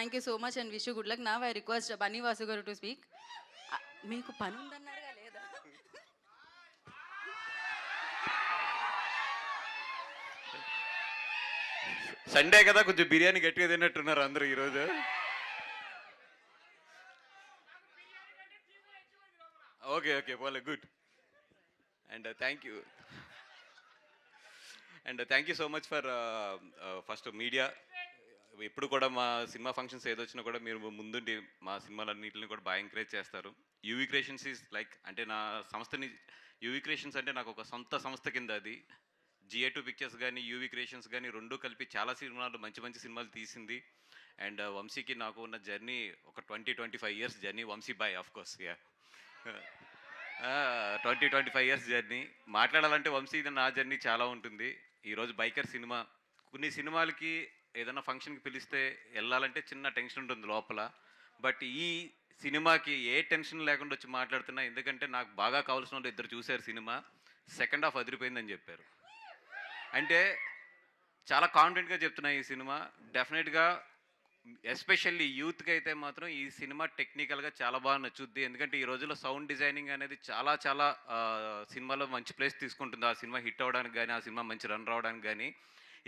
Thank you so much and wish you good luck. Now I request Bunny Vasu గారు to speak. మీకు పని ఉందన్నారుగా లేదా? Sunday కదా, కొంచెం బిర్యానీ గట్టిగా తిన్నట్టున్నారు అందరూ ఈరోజు. ఓకే ఓకే పోలే, good. And thank you so much for first media. ఎప్పుడు కూడా మా సినిమా ఫంక్షన్స్ ఏదొచ్చినా కూడా మీరు ముందుండి మా సినిమాలన్నింటిని కూడా బాగా ఎంకరేజ్ చేస్తారు. యూవీ క్రియేషన్స్ ఈజ్ లైక్, అంటే నా సంస్థని, యూవీ క్రియేషన్స్ అంటే నాకు ఒక సొంత సంస్థ కింద. అది GA2 పిక్చర్స్ కానీ యూవీ క్రియేషన్స్ కానీ రెండూ కలిపి చాలా సినిమాలు, మంచి మంచి సినిమాలు తీసింది. అండ్ వంశీకి నాకు ఉన్న జర్నీ ఒక 20-25 ఇయర్స్ జర్నీ. వంశీ బాయ్ of course, yeah 20-25 years journey. మాట్లాడాలంటే వంశీ నా జర్నీ చాలా ఉంటుంది. ఈరోజు బైకర్ సినిమా, కొన్ని సినిమాలకి ఏదైనా ఫంక్షన్కి పిలిస్తే వెళ్ళాలంటే చిన్న టెన్షన్ ఉంటుంది లోపల. బట్ ఈ సినిమాకి ఏ టెన్షన్ లేకుండా వచ్చి మాట్లాడుతున్నా, ఎందుకంటే నాకు బాగా కావాల్సిన వాళ్ళు ఇద్దరు చూశారు సినిమా. సెకండ్ హాఫ్ అదిరిపోయిందని చెప్పారు. అంటే చాలా కాన్ఫిడెంట్గా చెప్తున్నా, ఈ సినిమా డెఫినెట్గా ఎస్పెషల్లీ యూత్కి అయితే మాత్రం ఈ సినిమా టెక్నికల్గా చాలా బాగా నచ్చుద్ది. ఎందుకంటే ఈ రోజుల్లో సౌండ్ డిజైనింగ్ అనేది చాలా చాలా సినిమాలో మంచి ప్లేస్ తీసుకుంటుంది. ఆ సినిమా హిట్ అవ్వడానికి కానీ, ఆ సినిమా మంచి రన్ రావడానికి కానీ.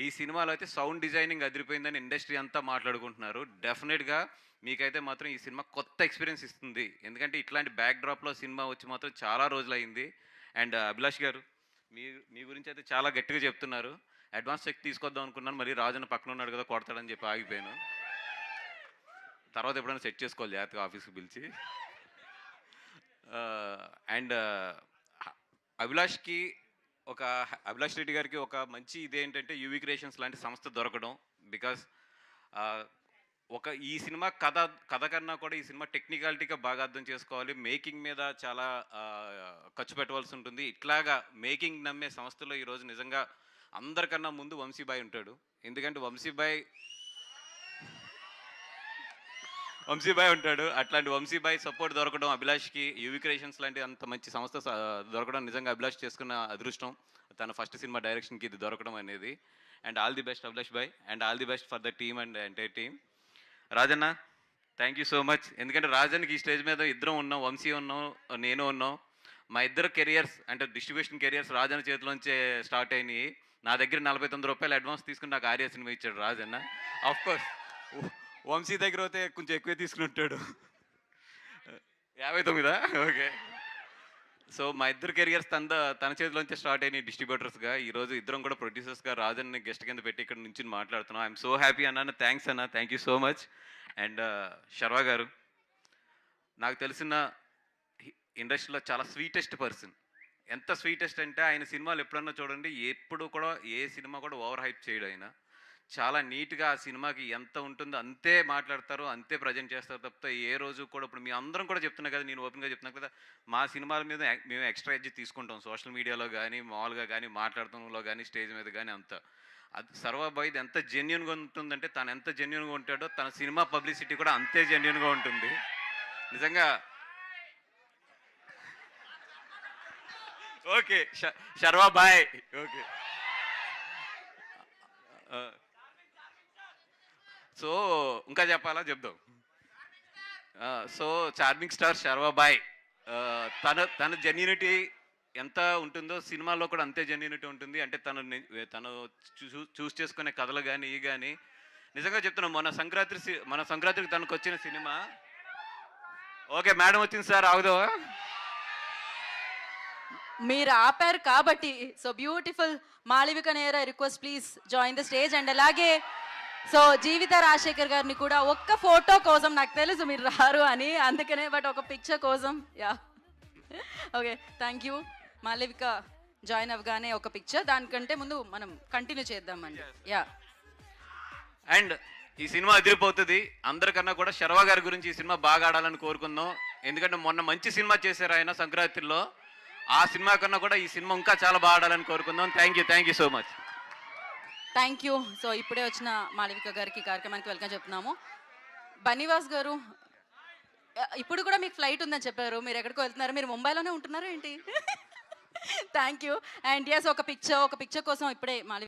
ఈ సినిమాలో అయితే సౌండ్ డిజైనింగ్ అదిరిపోయిందని ఇండస్ట్రీ అంతా మాట్లాడుకుంటున్నారు. డెఫినెట్గా మీకైతే మాత్రం ఈ సినిమా కొత్త ఎక్స్పీరియన్స్ ఇస్తుంది. ఎందుకంటే ఇట్లాంటి బ్యాక్ డ్రాప్లో సినిమా వచ్చి మాత్రం చాలా రోజులు అయింది. అండ్ అభిలాష్ గారు, మీ గురించి అయితే చాలా గట్టిగా చెప్తున్నారు. అడ్వాన్స్ చెక్ తీసుకొద్దాం అనుకున్నాను, మరి రాజన్న పక్కన ఉన్నాడు కదా కొడతాడని చెప్పి ఆగిపోయాను. తర్వాత ఎప్పుడైనా సెట్ చేసుకోవాలి జాగ్రత్తగా ఆఫీస్కి పిలిచి. అండ్ అభిలాష్ రెడ్డి గారికి ఒక మంచి ఇదేంటంటే యూవీ క్రియేషన్స్ లాంటి సంస్థ దొరకడం. బికాస్ ఈ సినిమా కథ కన్నా కూడా ఈ సినిమా టెక్నికాలిటీగా బాగా అర్థం చేసుకోవాలి. మేకింగ్ మీద చాలా ఖర్చు పెట్టవలసి ఉంటుంది. ఇట్లాగా మేకింగ్ నమ్మే సంస్థలో ఈరోజు నిజంగా అందరికన్నా ముందు వంశీబాయ్ ఉంటాడు. ఎందుకంటే వంశీబాయ్ ఉంటాడు. అట్లాంటి వంశీబాయ్ సపోర్ట్ దొరకడం అభిలాష్కి, యూవీ క్రియేషన్స్ లాంటి అంత మంచి సంస్థ దొరకడం నిజంగా అభిలాష్ చేసుకున్న అదృష్టం. తన ఫస్ట్ సినిమా డైరెక్షన్కి ఇది దొరకడం అనేది. And all the best Abhilash boy, and all the best for the team and entire team. Rajanna, thank you so much. ఎందుకంటే రాజన్కి ఈ స్టేజ్ మీద ఇద్దరం ఉన్నాం, వంశీ ఉన్నాం, నేను ఉన్నాం. మా ఇద్దరు కెరియర్స్ అంటే డిస్ట్రిబ్యూషన్ కెరియర్స్ రాజన్న చేతిలోంచే స్టార్ట్ అయినాయి. నా దగ్గర 49 రూపాయలు అడ్వాన్స్ తీసుకుని నాకు ఆర్య సినిమా ఇచ్చాడు రాజన్న. ఆఫ్ కోర్స్ వంశీ దగ్గర అయితే కొంచెం ఎక్కువే తీసుకుని ఉంటాడు. 59. ఓకే. సో మా ఇద్దరు కెరియర్స్ తన చేతిలోంచే స్టార్ట్ అయినాయి డిస్ట్రిబ్యూటర్స్గా. ఈరోజు ఇద్దరం కూడా ప్రొడ్యూసర్స్గా రాజన్ని గెస్ట్ కింద పెట్టి ఇక్కడ నుంచి మాట్లాడుతున్నాం. ఐఎమ్ సో హ్యాపీ అన్న. థ్యాంక్స్ అన్న, thank you so much. And Sharwa గారు, నాకు తెలిసిన ఇండస్ట్రీలో చాలా స్వీటెస్ట్ పర్సన్. ఎంత స్వీటెస్ట్ అంటే ఆయన సినిమాలు ఎప్పుడన్నా చూడండి, ఎప్పుడు కూడా ఏ సినిమా కూడా ఓవర్ హైప్ చేయడు. ఆయన చాలా నీట్గా ఆ సినిమాకి ఎంత ఉంటుందో అంతే మాట్లాడతారు, అంతే ప్రజెంట్ చేస్తారు తప్పితే ఏ రోజు కూడా. ఇప్పుడు మీ అందరం కూడా చెప్తున్నా కదా, నేను ఓపెన్గా చెప్తున్నా కదా, మా సినిమాల మీద మేము ఎక్స్ట్రా ఎడ్జ్ తీసుకుంటాం సోషల్ మీడియాలో కానీ, మామూలుగా కానీ, మాట్లాడటంలో కానీ, స్టేజ్ మీద కానీ. అంత అది సర్వాబాయిది ఎంత జెన్యున్గా ఉంటుందంటే, తను ఎంత జెన్యున్గా ఉంటాడో తన సినిమా పబ్లిసిటీ కూడా అంతే జెన్యున్గా ఉంటుంది నిజంగా. Okay Sharwa boy. Okay. So ఇంకా చెప్పాలా? చెప్దాం. So charming star Sharwa boy, తన జెన్యూనిటీ ఎంత ఉంటుందో సినిమాలో కూడా అంతే జెన్యూనిటీ ఉంటుంది. అంటే తను చూస్ చేసుకునే కథలు కానీ ఇవి కానీ నిజంగా చెప్తున్నాం. మన సంక్రాంతికి తనకు వచ్చిన సినిమా. ఓకే మేడం వచ్చింది సార్, ఆగుదో. మీరు ఆపారు కాబట్టి సో బ్యూటిఫుల్ మాళవిక నేర request please join the stage. And అలాగే సో జీవిత రాజశేఖర్ గారిని కూడా ఒక్క ఫోటో కోసం, నాకు తెలుసు మీరు రారు అని అందుకనే, బట్ ఒక పిక్చర్ కోసం. Yeah okay, thank you. Malavika join అవ్వగానే ఒక పిక్చర్, దానికంటే ముందు మనం కంటిన్యూ చేద్దామండి. యా. అండ్ ఈ సినిమా అదిరిపోతుంది. అందరికన్నా కూడా శర్వా గారి గురించి ఈ సినిమా బాగా ఆడాలని కోరుకుందాం. ఎందుకంటే మొన్న మంచి సినిమా చేశారు ఆయన సంక్రాంతిలో. ఆ సినిమా కన్నా కూడా ఈ సినిమా ఇంకా చాలా బాగా ఆడాలని కోరుకుందాం. Thank you so much. Thank you. So ఇప్పుడే వచ్చిన మాళవిక గారికి కార్యక్రమానికి వెల్కమ్ చెప్తున్నాము. బన్నీవాస్ గారు, ఇప్పుడు కూడా మీకు ఫ్లైట్ ఉందని చెప్పారు, మీరు ఎక్కడికో వెళ్తున్నారు? మీరు ముంబైలోనే ఉంటున్నారా ఏంటి? Thank you. అండ్ ఎస్, ఒక పిక్చర్ కోసం ఇప్పుడే మాళవిక